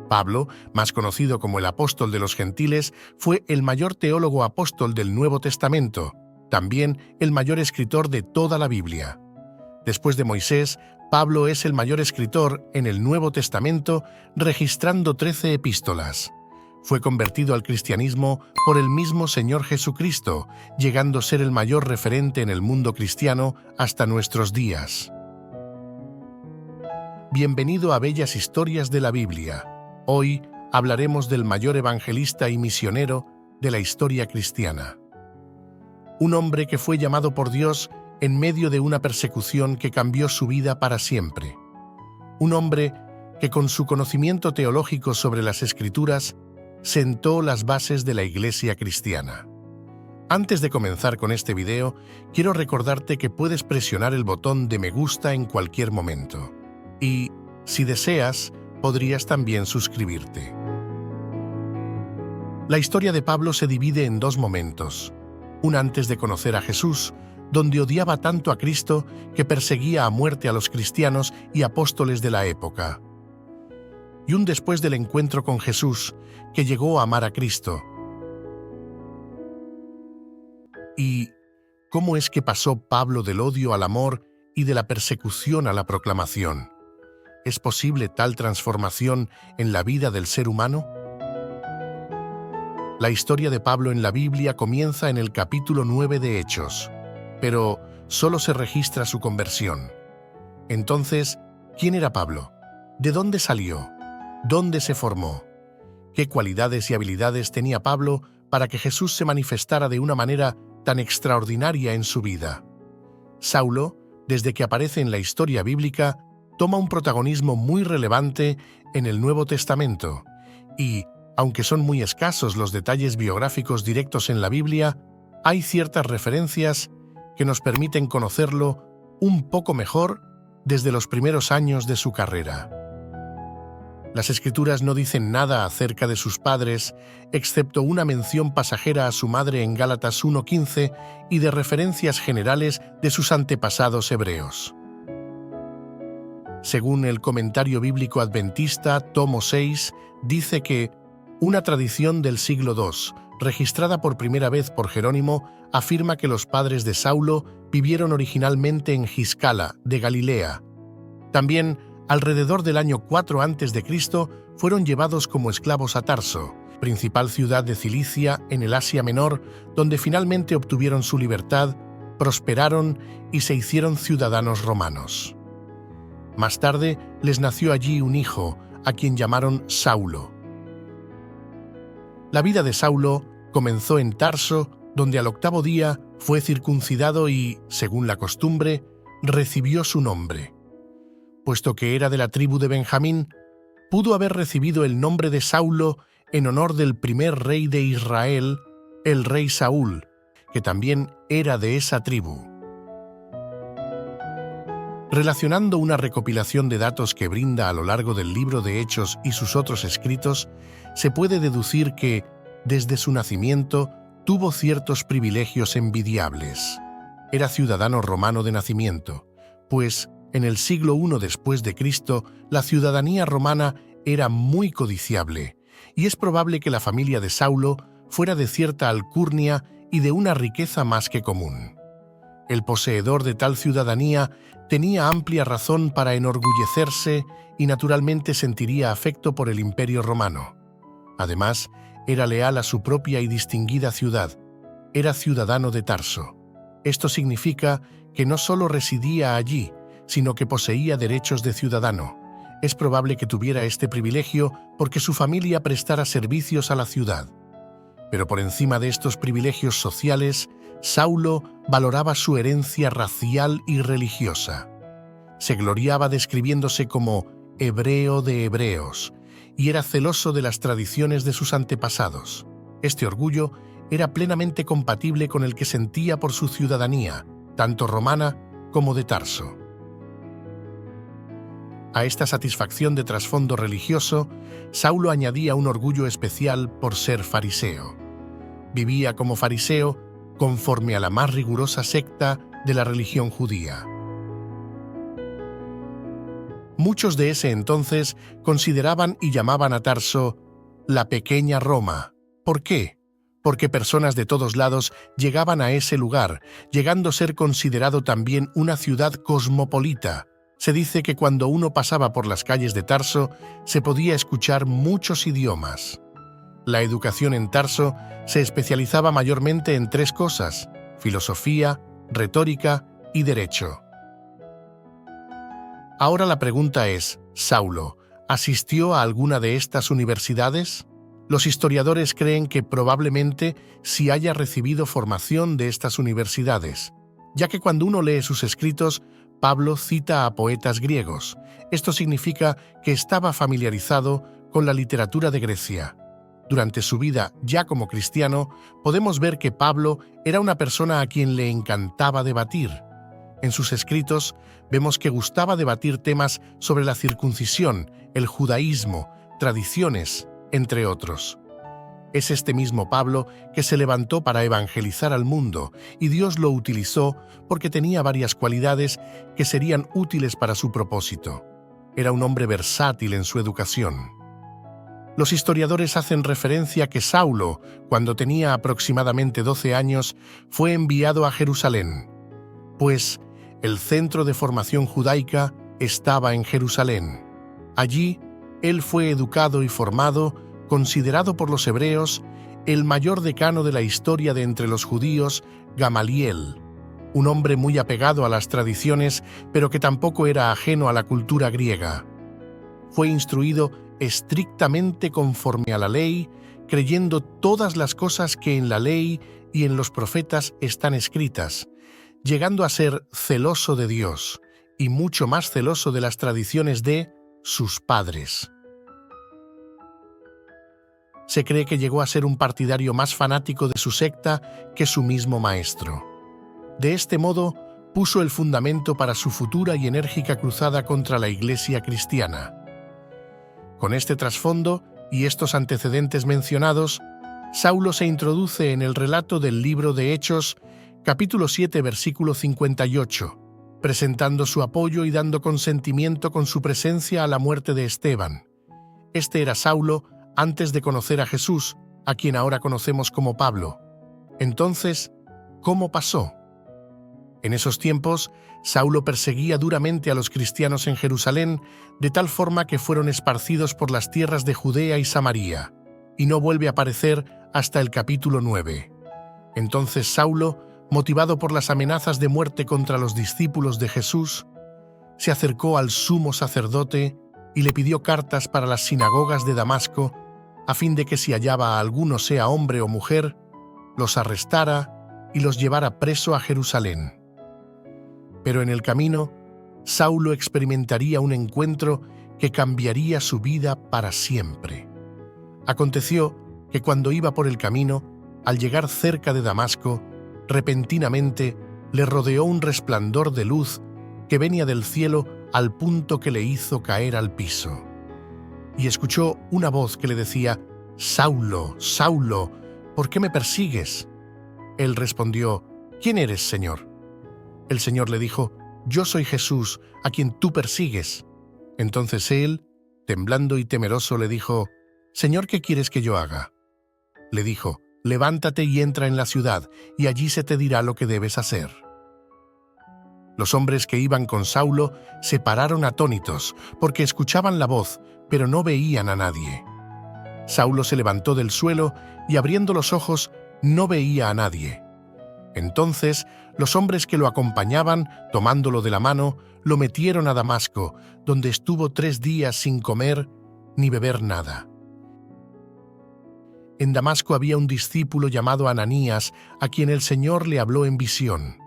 Pablo, más conocido como el apóstol de los gentiles, fue el mayor teólogo apóstol del Nuevo Testamento, también el mayor escritor de toda la Biblia. Después de Moisés, Pablo es el mayor escritor en el Nuevo Testamento, registrando 13 epístolas. Fue convertido al cristianismo por el mismo Señor Jesucristo, llegando a ser el mayor referente en el mundo cristiano hasta nuestros días. Bienvenido a Bellas Historias de la Biblia. Hoy hablaremos del mayor evangelista y misionero de la historia cristiana. Un hombre que fue llamado por Dios en medio de una persecución que cambió su vida para siempre. Un hombre que con su conocimiento teológico sobre las Escrituras sentó las bases de la Iglesia cristiana. Antes de comenzar con este video, quiero recordarte que puedes presionar el botón de me gusta en cualquier momento. Y, si deseas, podrías también suscribirte. La historia de Pablo se divide en dos momentos. Un antes de conocer a Jesús, donde odiaba tanto a Cristo que perseguía a muerte a los cristianos y apóstoles de la época. Y un después del encuentro con Jesús, que llegó a amar a Cristo. ¿Y cómo es que pasó Pablo del odio al amor y de la persecución a la proclamación? ¿Es posible tal transformación en la vida del ser humano? La historia de Pablo en la Biblia comienza en el capítulo 9 de Hechos, pero solo se registra su conversión. Entonces, ¿quién era Pablo? ¿De dónde salió? ¿Dónde se formó? ¿Qué cualidades y habilidades tenía Pablo para que Jesús se manifestara de una manera tan extraordinaria en su vida? Saulo, desde que aparece en la historia bíblica, toma un protagonismo muy relevante en el Nuevo Testamento y, aunque son muy escasos los detalles biográficos directos en la Biblia, hay ciertas referencias que nos permiten conocerlo un poco mejor desde los primeros años de su carrera. Las Escrituras no dicen nada acerca de sus padres, excepto una mención pasajera a su madre en Gálatas 1:15 y de referencias generales de sus antepasados hebreos. Según el Comentario Bíblico Adventista, tomo 6, dice que una tradición del siglo II, registrada por primera vez por Jerónimo, afirma que los padres de Saulo vivieron originalmente en Giscala, de Galilea. También, alrededor del año 4 a.C., fueron llevados como esclavos a Tarso, principal ciudad de Cilicia en el Asia Menor, donde finalmente obtuvieron su libertad, prosperaron y se hicieron ciudadanos romanos. Más tarde les nació allí un hijo, a quien llamaron Saulo. La vida de Saulo comenzó en Tarso, donde al 8º día fue circuncidado y, según la costumbre, recibió su nombre. Puesto que era de la tribu de Benjamín, pudo haber recibido el nombre de Saulo en honor del primer rey de Israel, el rey Saúl, que también era de esa tribu. Relacionando una recopilación de datos que brinda a lo largo del libro de Hechos y sus otros escritos, se puede deducir que, desde su nacimiento, tuvo ciertos privilegios envidiables. Era ciudadano romano de nacimiento, pues, en el siglo I después de Cristo, la ciudadanía romana era muy codiciable, y es probable que la familia de Saulo fuera de cierta alcurnia y de una riqueza más que común. El poseedor de tal ciudadanía tenía amplia razón para enorgullecerse y naturalmente sentiría afecto por el Imperio Romano. Además, era leal a su propia y distinguida ciudad. Era ciudadano de Tarso. Esto significa que no solo residía allí, sino que poseía derechos de ciudadano. Es probable que tuviera este privilegio porque su familia prestara servicios a la ciudad. Pero por encima de estos privilegios sociales, Saulo valoraba su herencia racial y religiosa. Se gloriaba describiéndose como hebreo de hebreos y era celoso de las tradiciones de sus antepasados. Este orgullo era plenamente compatible con el que sentía por su ciudadanía, tanto romana como de Tarso. A esta satisfacción de trasfondo religioso, Saulo añadía un orgullo especial por ser fariseo. Vivía como fariseo conforme a la más rigurosa secta de la religión judía. Muchos de ese entonces consideraban y llamaban a Tarso la pequeña Roma. ¿Por qué? Porque personas de todos lados llegaban a ese lugar, llegando a ser considerado también una ciudad cosmopolita. Se dice que cuando uno pasaba por las calles de Tarso, se podía escuchar muchos idiomas. La educación en Tarso se especializaba mayormente en 3 cosas: filosofía, retórica y derecho. Ahora la pregunta es, ¿Saulo asistió a alguna de estas universidades? Los historiadores creen que probablemente sí haya recibido formación de estas universidades, ya que cuando uno lee sus escritos, Pablo cita a poetas griegos. Esto significa que estaba familiarizado con la literatura de Grecia. Durante su vida, ya como cristiano, podemos ver que Pablo era una persona a quien le encantaba debatir. En sus escritos vemos que gustaba debatir temas sobre la circuncisión, el judaísmo, tradiciones, entre otros. Es este mismo Pablo que se levantó para evangelizar al mundo, y Dios lo utilizó porque tenía varias cualidades que serían útiles para su propósito. Era un hombre versátil en su educación. Los historiadores hacen referencia a que Saulo, cuando tenía aproximadamente 12 años, fue enviado a Jerusalén, pues el centro de formación judaica estaba en Jerusalén. Allí, él fue educado y formado, considerado por los hebreos el mayor decano de la historia de entre los judíos, Gamaliel, un hombre muy apegado a las tradiciones, pero que tampoco era ajeno a la cultura griega. Fue instruido estrictamente conforme a la ley, creyendo todas las cosas que en la ley y en los profetas están escritas, llegando a ser celoso de Dios y mucho más celoso de las tradiciones de sus padres. Se cree que llegó a ser un partidario más fanático de su secta que su mismo maestro. De este modo, puso el fundamento para su futura y enérgica cruzada contra la Iglesia cristiana. Con este trasfondo y estos antecedentes mencionados, Saulo se introduce en el relato del libro de Hechos, capítulo 7, versículo 58, presentando su apoyo y dando consentimiento con su presencia a la muerte de Esteban. Este era Saulo antes de conocer a Jesús, a quien ahora conocemos como Pablo. Entonces, ¿cómo pasó? En esos tiempos, Saulo perseguía duramente a los cristianos en Jerusalén, de tal forma que fueron esparcidos por las tierras de Judea y Samaria, y no vuelve a aparecer hasta el capítulo 9. Entonces Saulo, motivado por las amenazas de muerte contra los discípulos de Jesús, se acercó al sumo sacerdote y le pidió cartas para las sinagogas de Damasco, a fin de que si hallaba a alguno, sea hombre o mujer, los arrestara y los llevara preso a Jerusalén. Pero en el camino, Saulo experimentaría un encuentro que cambiaría su vida para siempre. Aconteció que cuando iba por el camino, al llegar cerca de Damasco, repentinamente le rodeó un resplandor de luz que venía del cielo al punto que le hizo caer al piso. Y escuchó una voz que le decía: «Saulo, Saulo, ¿por qué me persigues?» Él respondió: «¿Quién eres, Señor?» El Señor le dijo: «Yo soy Jesús, a quien tú persigues». Entonces él, temblando y temeroso, le dijo: «Señor, ¿qué quieres que yo haga?» Le dijo: «Levántate y entra en la ciudad, y allí se te dirá lo que debes hacer». Los hombres que iban con Saulo se pararon atónitos, porque escuchaban la voz, pero no veían a nadie. Saulo se levantó del suelo y, abriendo los ojos, no veía a nadie. Entonces, los hombres que lo acompañaban, tomándolo de la mano, lo metieron a Damasco, donde estuvo 3 días sin comer ni beber nada. En Damasco había un discípulo llamado Ananías, a quien el Señor le habló en visión.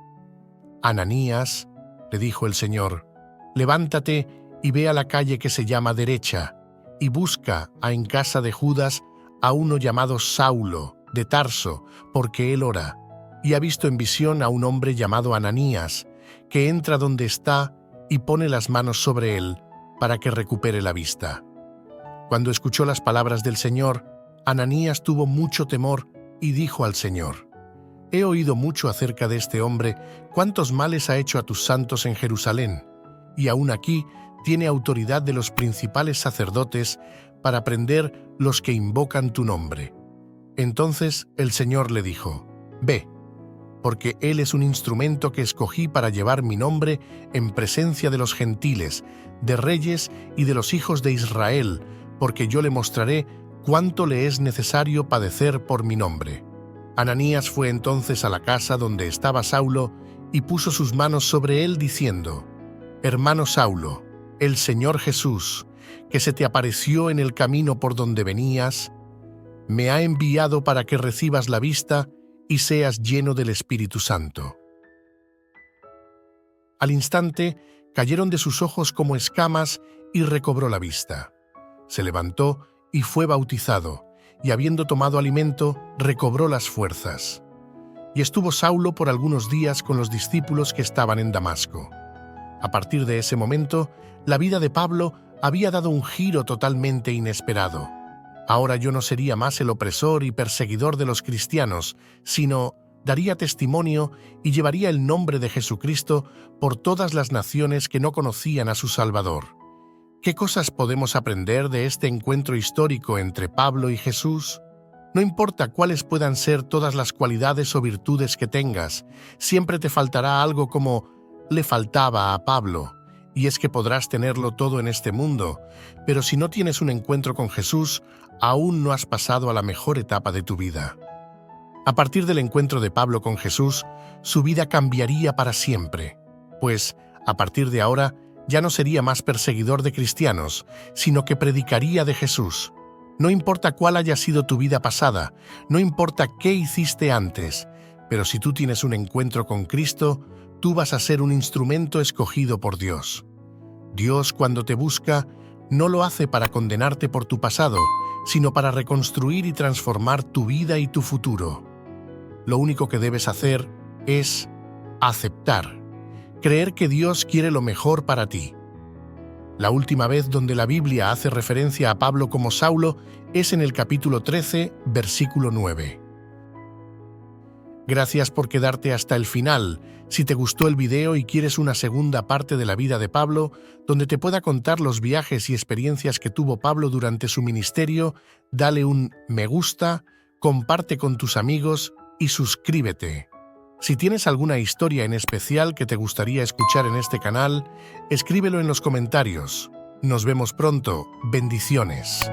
«Ananías», le dijo el Señor, «levántate y ve a la calle que se llama Derecha, y busca en casa de Judas a uno llamado Saulo, de Tarso, porque él ora, y ha visto en visión a un hombre llamado Ananías, que entra donde está y pone las manos sobre él, para que recupere la vista». Cuando escuchó las palabras del Señor, Ananías tuvo mucho temor y dijo al Señor: «He oído mucho acerca de este hombre, cuántos males ha hecho a tus santos en Jerusalén, y aún aquí tiene autoridad de los principales sacerdotes para prender los que invocan tu nombre. Entonces el Señor le dijo: Ve, porque él es un instrumento que escogí para llevar mi nombre en presencia de los gentiles, de reyes y de los hijos de Israel, porque yo le mostraré cuánto le es necesario padecer por mi nombre. Ananías fue entonces a la casa donde estaba Saulo y puso sus manos sobre él diciendo: Hermano Saulo, el Señor Jesús, que se te apareció en el camino por donde venías, me ha enviado para que recibas la vista y seas lleno del Espíritu Santo. Al instante cayeron de sus ojos como escamas y recobró la vista. Se levantó y fue bautizado, y habiendo tomado alimento, recobró las fuerzas. Y estuvo Saulo por algunos días con los discípulos que estaban en Damasco. A partir de ese momento, la vida de Pablo había dado un giro totalmente inesperado. Ahora yo no sería más el opresor y perseguidor de los cristianos, sino daría testimonio y llevaría el nombre de Jesucristo por todas las naciones que no conocían a su Salvador. ¿Qué cosas podemos aprender de este encuentro histórico entre Pablo y Jesús? No importa cuáles puedan ser todas las cualidades o virtudes que tengas, siempre te faltará algo como le faltaba a Pablo, y es que podrás tenerlo todo en este mundo, pero si no tienes un encuentro con Jesús, aún no has pasado a la mejor etapa de tu vida. A partir del encuentro de Pablo con Jesús, su vida cambiaría para siempre, pues, a partir de ahora, ya no sería más perseguidor de cristianos, sino que predicaría de Jesús. No importa cuál haya sido tu vida pasada, no importa qué hiciste antes, pero si tú tienes un encuentro con Cristo, tú vas a ser un instrumento escogido por Dios. Dios, cuando te busca, no lo hace para condenarte por tu pasado, sino para reconstruir y transformar tu vida y tu futuro. Lo único que debes hacer es aceptar, creer que Dios quiere lo mejor para ti. La última vez donde la Biblia hace referencia a Pablo como Saulo es en el capítulo 13, versículo 9. Gracias por quedarte hasta el final. Si te gustó el video y quieres una segunda parte de la vida de Pablo, donde te pueda contar los viajes y experiencias que tuvo Pablo durante su ministerio, dale un me gusta, comparte con tus amigos y suscríbete. Si tienes alguna historia en especial que te gustaría escuchar en este canal, escríbelo en los comentarios. Nos vemos pronto. Bendiciones.